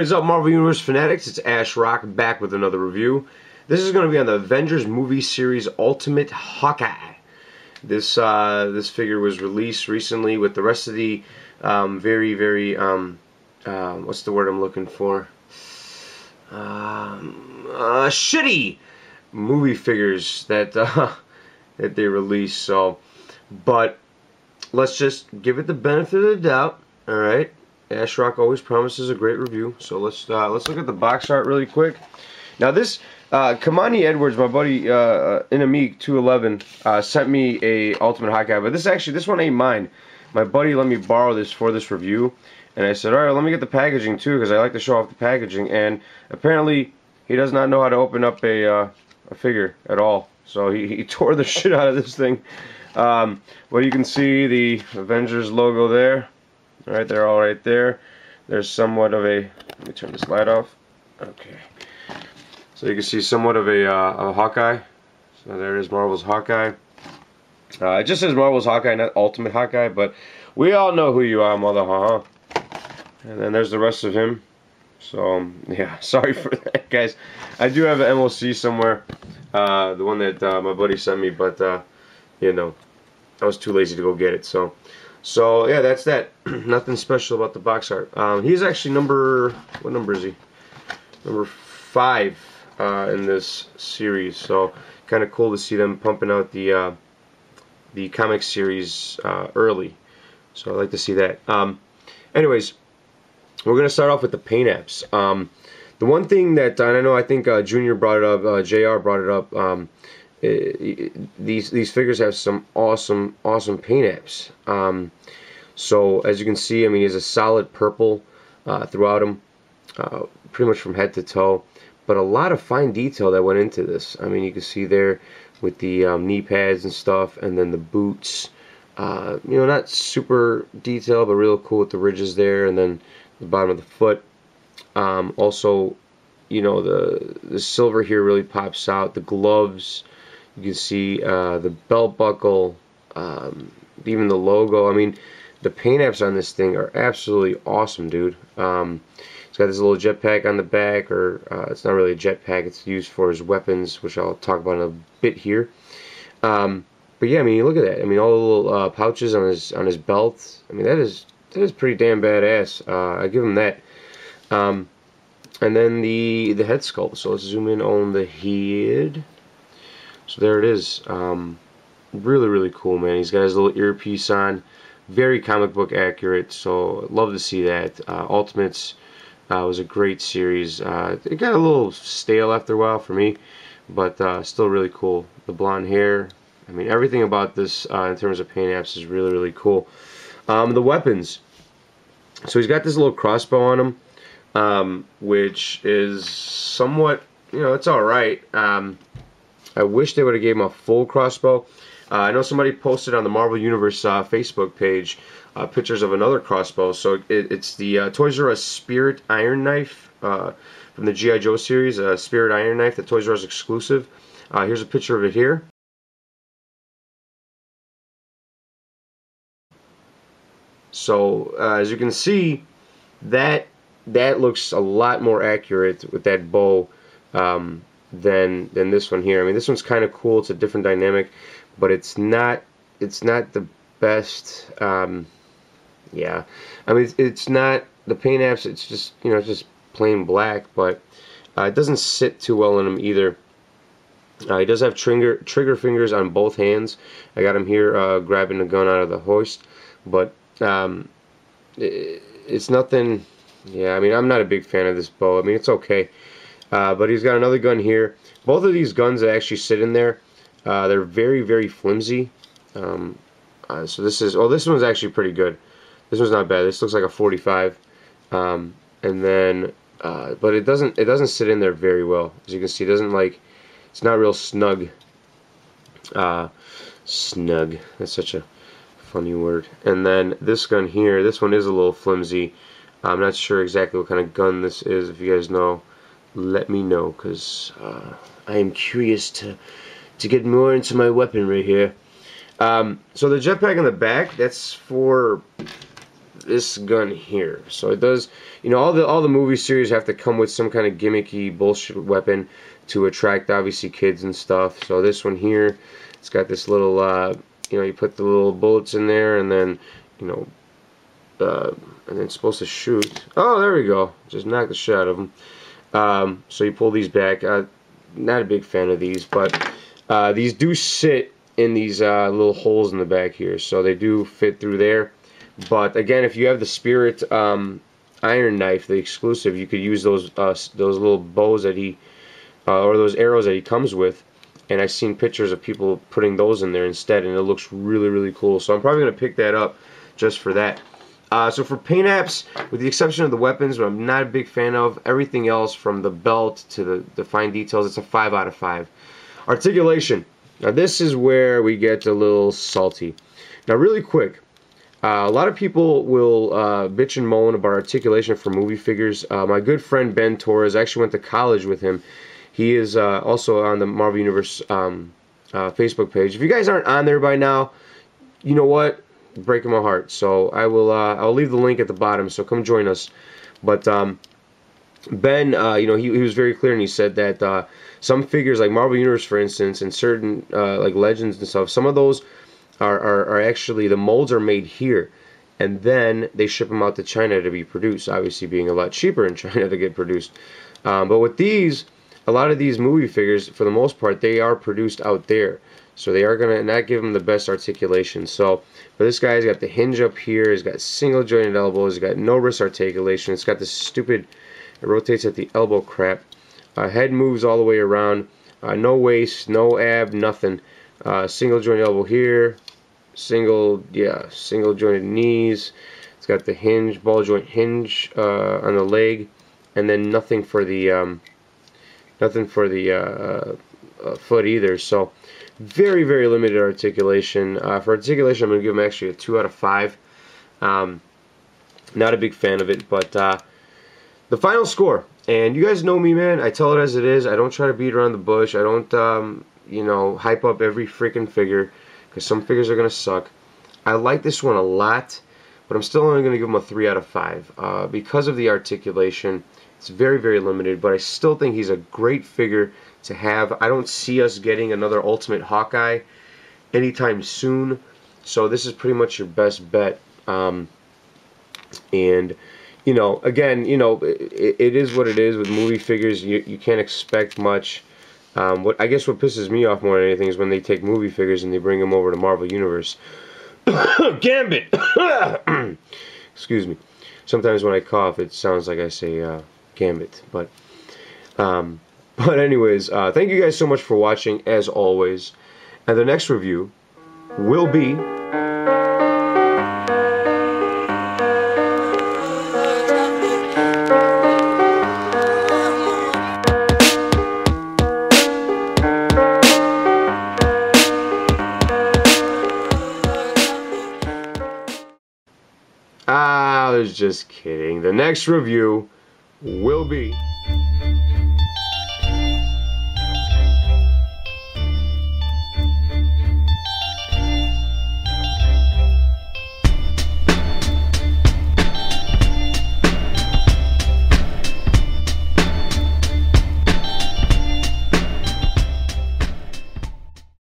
What is up, Marvel Universe fanatics? It's Ash Rock back with another review. This is going to be on the Avengers movie series Ultimate Hawkeye. This figure was released recently with the rest of the very what's the word I'm looking for? Shitty movie figures that that they released. So, but let's just give it the benefit of the doubt. All right. Ash Rock always promises a great review, so let's look at the box art really quick. Now this Kamani Edwards, my buddy Inamik 211, sent me a Ultimate Hawkeye, but this one ain't mine. My buddy let me borrow this for this review, and I said, all right, let me get the packaging too, because I like to show off the packaging. And apparently he does not know how to open up a figure at all, so he tore the shit out of this thing. Well, you can see the Avengers logo there. Alright, they're all right there. There's somewhat of a, let me turn this light off. Okay. So you can see somewhat of a Hawkeye. So there it is, Marvel's Hawkeye. It just says Marvel's Hawkeye, not Ultimate Hawkeye, but we all know who you are, mother, huh? And then there's the rest of him. So, yeah, sorry for that, guys. I do have an MOC somewhere, the one that my buddy sent me, but, you know, I was too lazy to go get it, so yeah, that's that. Nothing special about the box art. He's actually what number is he? Number 5 in this series. So kind of cool to see them pumping out the comic series early. So I like to see that. Anyways, we're gonna start off with the paint apps. The one thing that I think Junior brought it up, JR brought it up. These figures have some awesome paint apps. So as you can see, I mean, he has a solid purple throughout him, pretty much from head to toe, but a lot of fine detail that went into this. I mean, you can see there with the knee pads and stuff, and then the boots, you know, not super detailed, but real cool with the ridges there, and then the bottom of the foot. Also, you know, the silver here really pops out. The gloves, you can see the belt buckle, even the logo. I mean, the paint apps on this thing are absolutely awesome, dude. It's got this little jetpack on the back, or it's not really a jetpack. It's used for his weapons, which I'll talk about in a bit here. But yeah, I mean, look at that. I mean, all the little pouches on his belt. I mean, that is pretty damn badass. I give him that. And then the head sculpt. So let's zoom in on the head. So there it is. Really cool, man. He's got his little earpiece on. Very comic book accurate, so love to see that. Ultimates was a great series. It got a little stale after a while for me, but still really cool. The blonde hair. I mean, everything about this in terms of paint apps is really cool. The weapons. So he's got this little crossbow on him, which is somewhat, you know, it's alright. I wish they would have gave him a full crossbow. I know somebody posted on the Marvel Universe Facebook page pictures of another crossbow. So it's the Toys R Us Spirit Iron Knife from the G.I. Joe series, Spirit Iron Knife, the Toys R Us exclusive. Here's a picture of it here. So as you can see, that looks a lot more accurate with that bow than this one here. I mean, this one's kind of cool. It's a different dynamic, but it's not the best. Yeah, I mean, it's not the paint apps. It's just, you know, it's just plain black, but it doesn't sit too well in him either. He does have trigger fingers on both hands. I got him here grabbing the gun out of the hoist, but it's nothing. Yeah, I mean, I'm not a big fan of this bow. I mean, it's okay. But he's got another gun here. Both of these guns that actually sit in there, they're very flimsy. So this one's actually pretty good. This one's not bad. This looks like a 45. And then, but it doesn't sit in there very well. As you can see, it doesn't, like, it's not real snug. Snug. That's such a funny word. And then this gun here, this one is a little flimsy. I'm not sure exactly what kind of gun this is. If you guys know, let me know, because I am curious to get more into my weaponry here. So the jetpack in the back, that's for this gun here. So it does, you know, all the movie series have to come with some kind of gimmicky bullshit weapon to attract obviously kids and stuff. So this one here, it's got this little, you know, you put the little bullets in there, and then, you know, and then it's supposed to shoot. Oh, there we go. Just knock the shit out of them. So you pull these back. Not a big fan of these, but these do sit in these little holes in the back here, so they do fit through there. But again, if you have the Spirit iron knife, the exclusive, you could use those little bows that he or those arrows that he comes with. And I've seen pictures of people putting those in there instead, and it looks really, really cool. So I'm probably gonna pick that up just for that. So for paint apps, with the exception of the weapons, what I'm not a big fan of, everything else from the belt to the fine details, it's a 5 out of 5. Articulation. Now this is where we get a little salty. Now really quick, a lot of people will bitch and moan about articulation for movie figures. My good friend Ben Torres, I actually went to college with him. He is also on the Marvel Universe Facebook page. If you guys aren't on there by now, you know what? Breaking my heart. So I will. I'll leave the link at the bottom. So come join us. But Ben, you know, he was very clear, and he said that some figures like Marvel Universe, for instance, and certain like Legends and stuff, some of those are actually, the molds are made here, and then they ship them out to China to be produced. Obviously, being a lot cheaper in China to get produced. But with these, a lot of these movie figures, for the most part, they are produced out there. So they are going to not give them the best articulation. So for this guy, he's got the hinge up here. He's got single jointed elbows. He's got no wrist articulation. It's got this stupid, it rotates at the elbow crap. Head moves all the way around. No waist, no ab, nothing. Single jointed elbow here. Single jointed knees. It's got the hinge, ball joint hinge on the leg. And then nothing for the foot either. So very, very limited articulation. For articulation, I'm going to give him actually a 2 out of 5. Not a big fan of it, but the final score. And you guys know me, man. I tell it as it is. I don't try to beat around the bush. I don't, you know, hype up every freaking figure, because some figures are going to suck. I like this one a lot, but I'm still only going to give him a 3 out of 5 because of the articulation. It's very, very limited, but I still think he's a great figure to have. I don't see us getting another Ultimate Hawkeye anytime soon, so this is pretty much your best bet. And you know, again, you know, it is what it is with movie figures. You can't expect much. What I guess what pisses me off more than anything is when they take movie figures and they bring them over to Marvel Universe. Gambit. Excuse me. Sometimes when I cough, it sounds like I say Gambit, but anyways, thank you guys so much for watching, as always, and the next review will be I was just kidding. The next review will be